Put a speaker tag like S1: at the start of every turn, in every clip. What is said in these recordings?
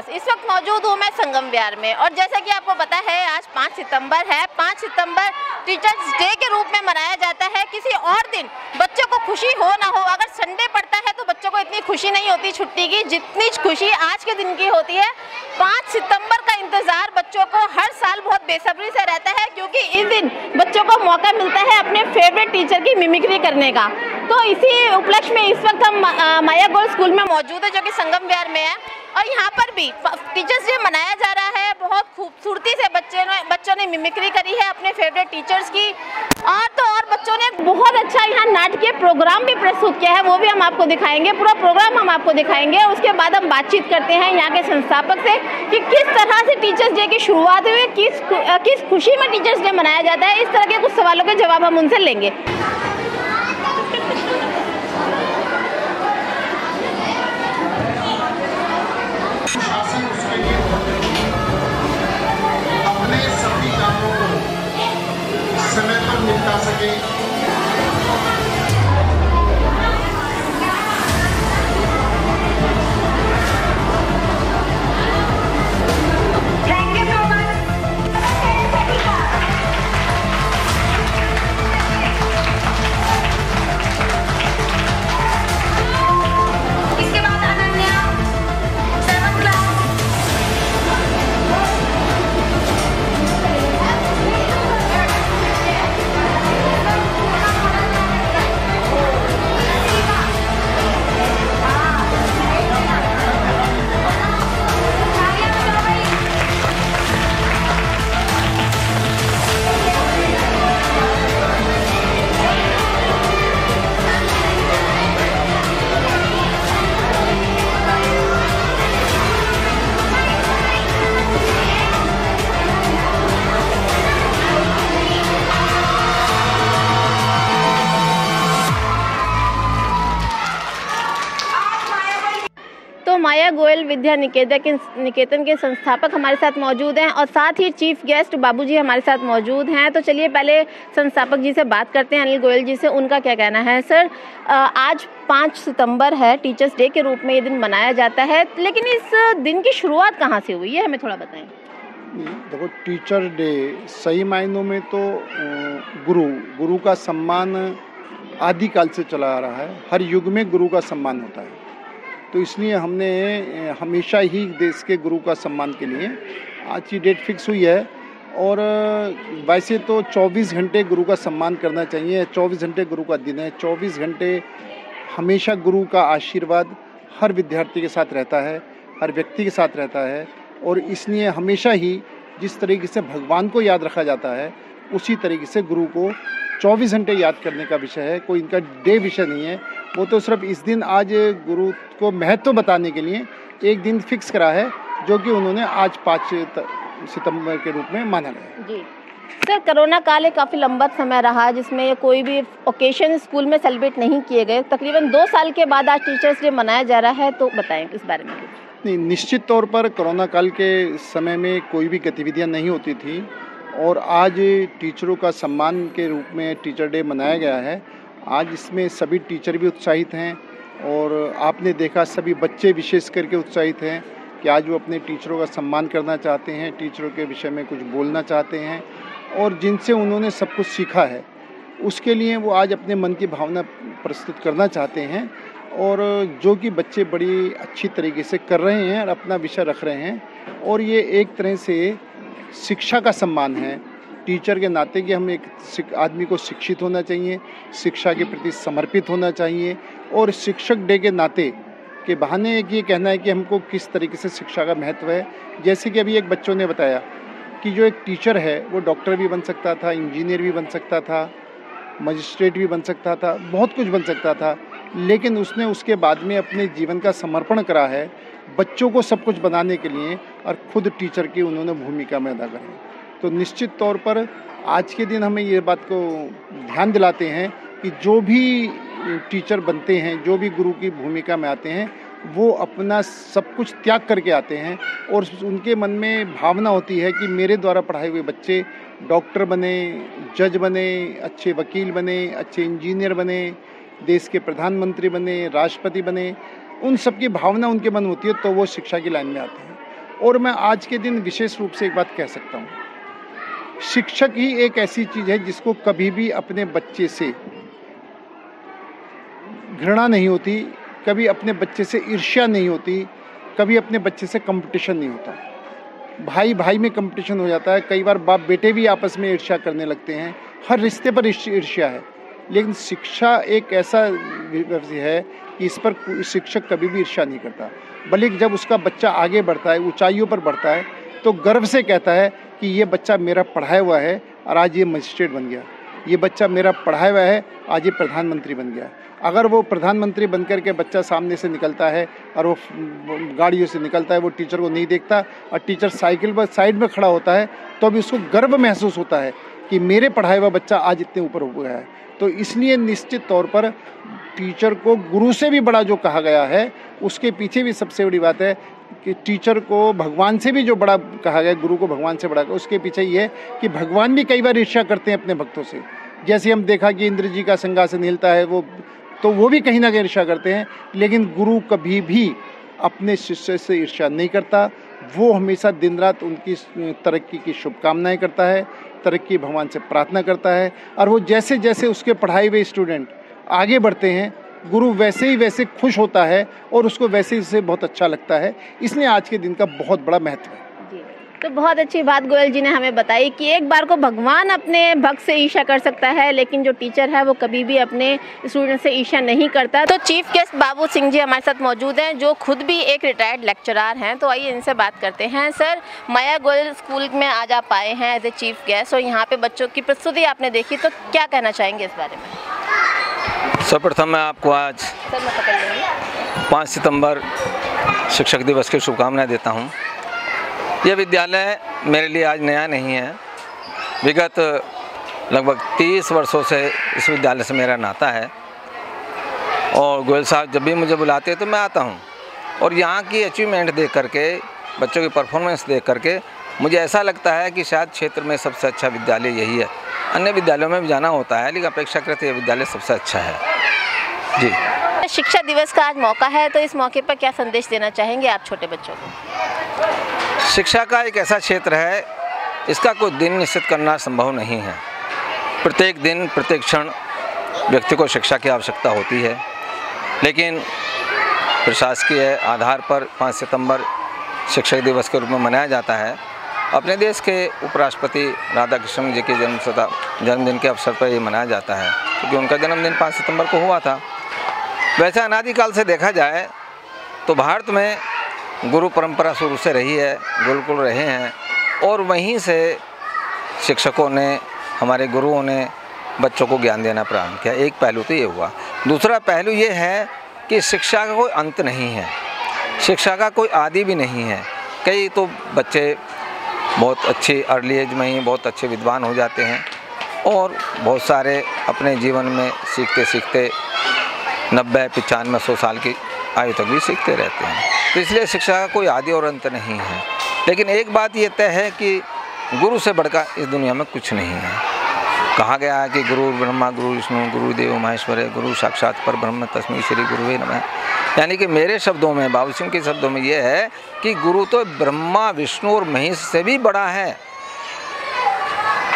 S1: Campus. इस वक्त मौजूद हूँ मैं संगम विहार में और जैसा कि आपको पता है आज 5 सितंबर है। 5 सितंबर टीचर्स डे के रूप में मनाया जाता है। किसी और दिन बच्चों को खुशी हो ना हो, अगर संडे पड़ता है तो बच्चों को इतनी खुशी नहीं होती छुट्टी की जितनी खुशी आज के दिन की होती है। 5 सितंबर का इंतजार बच्चों को हर साल बहुत बेसब्री से रहता है क्योंकि इस दिन बच्चों को मौका मिलता है अपने फेवरेट टीचर की मिमिक्री करने का। तो इसी उपलक्ष्य में इस वक्त हम माया गोल्ड स्कूल में मौजूद है जो कि संगम विहार में है और यहाँ पर भी टीचर्स डे मनाया जा रहा है। बहुत खूबसूरती से बच्चों ने मिमिक्री करी है अपने फेवरेट टीचर्स की और बच्चों ने बहुत अच्छा यहाँ नाटकीय प्रोग्राम भी प्रस्तुत किया है, वो भी हम आपको दिखाएंगे। पूरा प्रोग्राम हम आपको दिखाएंगे। उसके बाद हम बातचीत करते हैं यहाँ के संस्थापक से कि किस तरह से टीचर्स डे की शुरुआत हुई, किस खुशी में टीचर्स डे मनाया जाता है। इस तरह के कुछ सवालों के जवाब हम उनसे लेंगे।
S2: शासन उसके लिए अपने सभी कामों को समय पर निपटा सके।
S1: तो माया गोयल विद्या निकेतन के संस्थापक हमारे साथ मौजूद हैं और साथ ही चीफ गेस्ट बाबूजी हमारे साथ मौजूद हैं। तो चलिए पहले संस्थापक जी से बात करते हैं, अनिल गोयल जी से। उनका क्या कहना है। सर, आज 5 सितंबर है, टीचर्स डे के रूप में ये दिन मनाया जाता है, लेकिन इस दिन की शुरुआत कहाँ से हुई है हमें थोड़ा बताएं।
S2: देखो, टीचर डे सही मायनों में तो गुरु का सम्मान आदिकाल से चला आ रहा है। हर युग में गुरु का सम्मान होता है, तो इसलिए हमने हमेशा ही देश के गुरु का सम्मान के लिए आज की डेट फिक्स हुई है। और वैसे तो 24 घंटे गुरु का सम्मान करना चाहिए। 24 घंटे गुरु का दिन है। 24 घंटे हमेशा गुरु का आशीर्वाद हर विद्यार्थी के साथ रहता है, हर व्यक्ति के साथ रहता है। और इसलिए हमेशा ही जिस तरीके से भगवान को याद रखा जाता है उसी तरीके से गुरु को 24 घंटे याद करने का विषय है। कोई इनका डे विषय नहीं है। वो तो सिर्फ इस दिन आज गुरु को महत्व बताने के लिए एक दिन फिक्स करा है जो कि उन्होंने आज 5 सितंबर के रूप में माना है।
S1: जी सर, कोरोना काल एक काफ़ी लंबा समय रहा जिसमें कोई भी ओकेशन स्कूल में सेलिब्रेट नहीं किए गए। तकरीबन 2 साल के बाद आज टीचर्स डे मनाया जा रहा है, तो बताएं इस बारे में।
S2: नहीं, निश्चित तौर पर कोरोना काल के समय में कोई भी गतिविधियां नहीं होती थी और आज टीचरों का सम्मान के रूप में टीचर डे मनाया गया है। आज इसमें सभी टीचर भी उत्साहित हैं और आपने देखा सभी बच्चे विशेष करके उत्साहित हैं कि आज वो अपने टीचरों का सम्मान करना चाहते हैं, टीचरों के विषय में कुछ बोलना चाहते हैं और जिनसे उन्होंने सब कुछ सीखा है उसके लिए वो आज अपने मन की भावना प्रस्तुत करना चाहते हैं। और जो कि बच्चे बड़ी अच्छी तरीके से कर रहे हैं और अपना विषय रख रहे हैं। और ये एक तरह से शिक्षा का सम्मान है टीचर के नाते कि हम एक आदमी को शिक्षित होना चाहिए, शिक्षा के प्रति समर्पित होना चाहिए। और शिक्षक डे के नाते के बहाने एक ये कहना है कि हमको किस तरीके से शिक्षा का महत्व है। जैसे कि अभी एक बच्चों ने बताया कि जो एक टीचर है वो डॉक्टर भी बन सकता था, इंजीनियर भी बन सकता था, मजिस्ट्रेट भी बन सकता था, बहुत कुछ बन सकता था, लेकिन उसने उसके बाद में अपने जीवन का समर्पण करा है बच्चों को सब कुछ बनाने के लिए और खुद टीचर की उन्होंने भूमिका में अदा करी। तो निश्चित तौर पर आज के दिन हमें ये बात को ध्यान दिलाते हैं कि जो भी टीचर बनते हैं, जो भी गुरु की भूमिका में आते हैं, वो अपना सब कुछ त्याग करके आते हैं और उनके मन में भावना होती है कि मेरे द्वारा पढ़ाए हुए बच्चे डॉक्टर बने, जज बने, अच्छे वकील बने, अच्छे इंजीनियर बने, देश के प्रधानमंत्री बने, राष्ट्रपति बने। उन सब की भावना उनके मन होती है तो वो शिक्षा की लाइन में आते हैं। और मैं आज के दिन विशेष रूप से एक बात कह सकता हूँ, शिक्षक ही एक ऐसी चीज़ है जिसको कभी भी अपने बच्चे से घृणा नहीं होती, कभी अपने बच्चे से ईर्ष्या नहीं होती, कभी अपने बच्चे से कंपटीशन नहीं होता। भाई भाई में कंपटीशन हो जाता है, कई बार बाप बेटे भी आपस में ईर्ष्या करने लगते हैं, हर रिश्ते पर ईर्ष्या है। लेकिन शिक्षा एक ऐसा विषय है कि इस पर शिक्षक कभी भी ईर्ष्या नहीं करता, बल्कि जब उसका बच्चा आगे बढ़ता है, ऊंचाइयों पर बढ़ता है, तो गर्व से कहता है कि ये बच्चा मेरा पढ़ाया हुआ है और आज ये मजिस्ट्रेट बन गया, ये बच्चा मेरा पढ़ाया हुआ है आज ये प्रधानमंत्री बन गया। अगर वो प्रधानमंत्री बन कर के बच्चा सामने से निकलता है और वो गाड़ियों से निकलता है, वो टीचर को नहीं देखता और टीचर साइकिल पर साइड में खड़ा होता है, तो भी उसको गर्व महसूस होता है कि मेरे पढ़ाया हुआ बच्चा आज इतने ऊपर हो गया है। तो इसलिए निश्चित तौर पर टीचर को गुरु से भी बड़ा जो कहा गया है, उसके पीछे भी सबसे बड़ी बात है कि टीचर को भगवान से भी जो बड़ा कहा गया, गुरु को भगवान से बड़ा, उसके पीछे ये है कि भगवान भी कई बार ईर्ष्या करते हैं अपने भक्तों से। जैसे हम देखा कि इंद्र जी का सिंहासन हिलता है, वो भी कहीं ना कहीं ईर्ष्या करते हैं, लेकिन गुरु कभी भी अपने शिष्य से ईर्ष्या नहीं करता। वो हमेशा दिन रात उनकी तरक्की की शुभकामनाएं करता है, तरक्की भगवान से प्रार्थना करता है, और वो जैसे जैसे उसके पढ़ाए हुए स्टूडेंट आगे बढ़ते हैं, गुरु वैसे ही वैसे खुश होता है और उसको वैसे ही से बहुत अच्छा लगता है। इसलिए आज के दिन का बहुत बड़ा महत्व है।
S1: तो बहुत अच्छी बात गोयल जी ने हमें बताई कि एक बार को भगवान अपने भक्त से ईर्ष्या कर सकता है, लेकिन जो टीचर है वो कभी भी अपने स्टूडेंट से ईर्ष्या नहीं करता। तो चीफ गेस्ट बाबू सिंह जी हमारे साथ मौजूद हैं, जो खुद भी एक रिटायर्ड लेक्चरर हैं। तो आइए इनसे बात करते हैं। सर, माया गोयल स्कूल में आज आप आए हैं एज ए चीफ गेस्ट और यहाँ पे बच्चों की प्रस्तुति आपने देखी, तो क्या कहना चाहेंगे इस बारे में?
S3: सर्वप्रथम मैं आपको आज 5 सितंबर शिक्षक दिवस की शुभकामनाएं देता हूं। यह विद्यालय मेरे लिए आज नया नहीं है, विगत लगभग 30 वर्षों से इस विद्यालय से मेरा नाता है और गोयल साहब जब भी मुझे बुलाते हैं तो मैं आता हूं। और यहाँ की अचीवमेंट देख करके, बच्चों की परफॉर्मेंस देख करके मुझे ऐसा लगता है कि शायद क्षेत्र में सबसे अच्छा विद्यालय यही है। अन्य विद्यालयों में भी जाना होता है, लेकिन अपेक्षाकृत यह विद्यालय सबसे अच्छा है जी।
S1: शिक्षा दिवस का आज मौका है, तो इस मौके पर क्या संदेश देना चाहेंगे आप छोटे बच्चों को?
S3: शिक्षा का एक ऐसा क्षेत्र है, इसका कोई दिन निश्चित करना संभव नहीं है। प्रत्येक दिन, प्रत्येक क्षण व्यक्ति को शिक्षा की आवश्यकता होती है, लेकिन प्रशासकीय आधार पर 5 सितंबर शिक्षक दिवस के रूप में मनाया जाता है। अपने देश के उपराष्ट्रपति राधाकृष्णन जी के जन्मदिन के अवसर पर ये मनाया जाता है, क्योंकि उनका जन्मदिन 5 सितंबर को हुआ था। वैसे अनादिकाल से देखा जाए तो भारत में गुरु परंपरा शुरू से रही है, गुरुकुल रहे हैं, और वहीं से शिक्षकों ने, हमारे गुरुओं ने बच्चों को ज्ञान देना प्रारंभ किया। एक पहलू तो ये हुआ। दूसरा पहलू ये है कि शिक्षा का कोई अंत नहीं है, शिक्षा का कोई आदि भी नहीं है। कई तो बच्चे बहुत अच्छी अर्ली एज में ही बहुत अच्छे विद्वान हो जाते हैं और बहुत सारे अपने जीवन में सीखते सीखते 90, 95, 100 साल की आयु तक भी सीखते रहते हैं। तो इसलिए शिक्षा का कोई आदि और अंत नहीं है। लेकिन एक बात ये तय है कि गुरु से बढ़कर इस दुनिया में कुछ नहीं है। कहा गया है कि गुरु ब्रह्मा, गुरु विष्णु, गुरुदेव महेश्वर, गुरु साक्षात परब्रह्म तस्मै श्री गुरुवे नमः। यानी कि मेरे शब्दों में, बाबू सिंह के शब्दों में ये है कि गुरु तो ब्रह्मा, विष्णु और महेश से भी बड़ा है,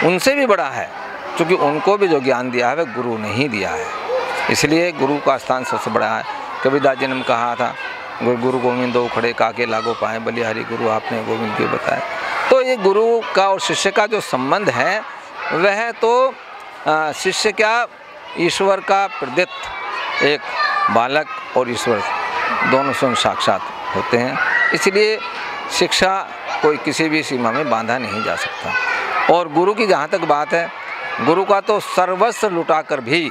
S3: उनसे भी बड़ा है, क्योंकि उनको भी जो ज्ञान दिया है वह गुरु ने ही दिया है। इसलिए गुरु का स्थान सबसे बड़ा है। कबीरदास जी ने कहा था, गुरु गोविंद दो खड़े काके लागो पाए, बलिहारी गुरु आपने गोविंद के बताए। तो ये गुरु का और शिष्य का जो संबंध है वह तो शिष्य क्या, ईश्वर का प्रदत्त एक बालक और ईश्वर दोनों स्वयं साक्षात होते हैं। इसलिए शिक्षा कोई किसी भी सीमा में बांधा नहीं जा सकता। और गुरु की जहाँ तक बात है, गुरु का तो सर्वस्व लुटाकर भी,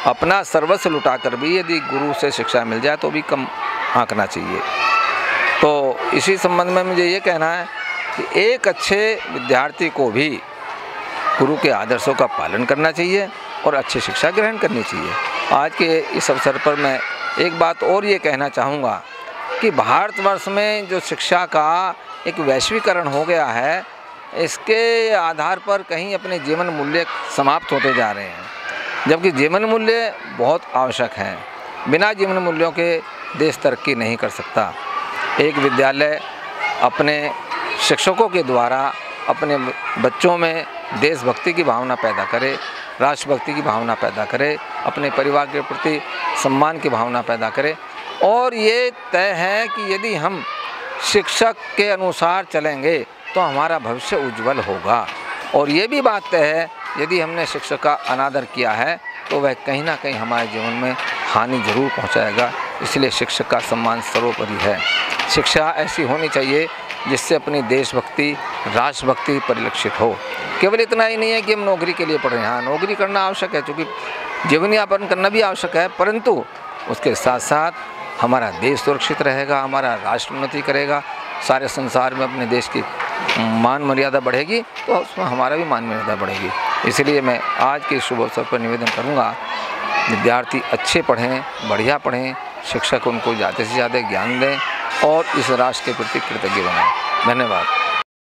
S3: अपना सर्वस्व लुटाकर भी यदि गुरु से शिक्षा मिल जाए तो भी कम आंकना चाहिए। तो इसी संबंध में मुझे ये कहना है कि एक अच्छे विद्यार्थी को भी गुरु के आदर्शों का पालन करना चाहिए और अच्छी शिक्षा ग्रहण करनी चाहिए। आज के इस अवसर पर मैं एक बात और ये कहना चाहूँगा कि भारतवर्ष में जो शिक्षा का एक वैश्वीकरण हो गया है, इसके आधार पर कहीं अपने जीवन मूल्य समाप्त होते जा रहे हैं, जबकि जीवन मूल्य बहुत आवश्यक हैं। बिना जीवन मूल्यों के देश तरक्की नहीं कर सकता। एक विद्यालय अपने शिक्षकों के द्वारा अपने बच्चों में देशभक्ति की भावना पैदा करे, राष्ट्रभक्ति की भावना पैदा करे, अपने परिवार के प्रति सम्मान की भावना पैदा करे। और ये तय है कि यदि हम शिक्षक के अनुसार चलेंगे तो हमारा भविष्य उज्जवल होगा। और ये भी बात तय है, यदि हमने शिक्षक का अनादर किया है तो वह कहीं ना कहीं हमारे जीवन में हानि जरूर पहुंचाएगा। इसलिए शिक्षक का सम्मान सर्वोपरि है। शिक्षा ऐसी होनी चाहिए जिससे अपनी देशभक्ति, राष्ट्रभक्ति परिलक्षित हो। केवल इतना ही नहीं है कि हम नौकरी के लिए पढ़ रहे हैं। हाँ, नौकरी करना आवश्यक है, क्योंकि जीवन यापन करना भी आवश्यक है, परंतु उसके साथ साथ हमारा देश सुरक्षित रहेगा, हमारा राष्ट्र उन्नति करेगा, सारे संसार में अपने देश की मान मर्यादा बढ़ेगी तो उसमें हमारा भी मान मर्यादा बढ़ेगी। इसलिए मैं आज के शुभ अवसर पर निवेदन करूँगा, विद्यार्थी अच्छे पढ़ें, बढ़िया पढ़ें, शिक्षक उनको ज़्यादा से ज़्यादा ज्ञान दें और इस राष्ट्र के प्रति कृतज्ञ बनें। धन्यवाद।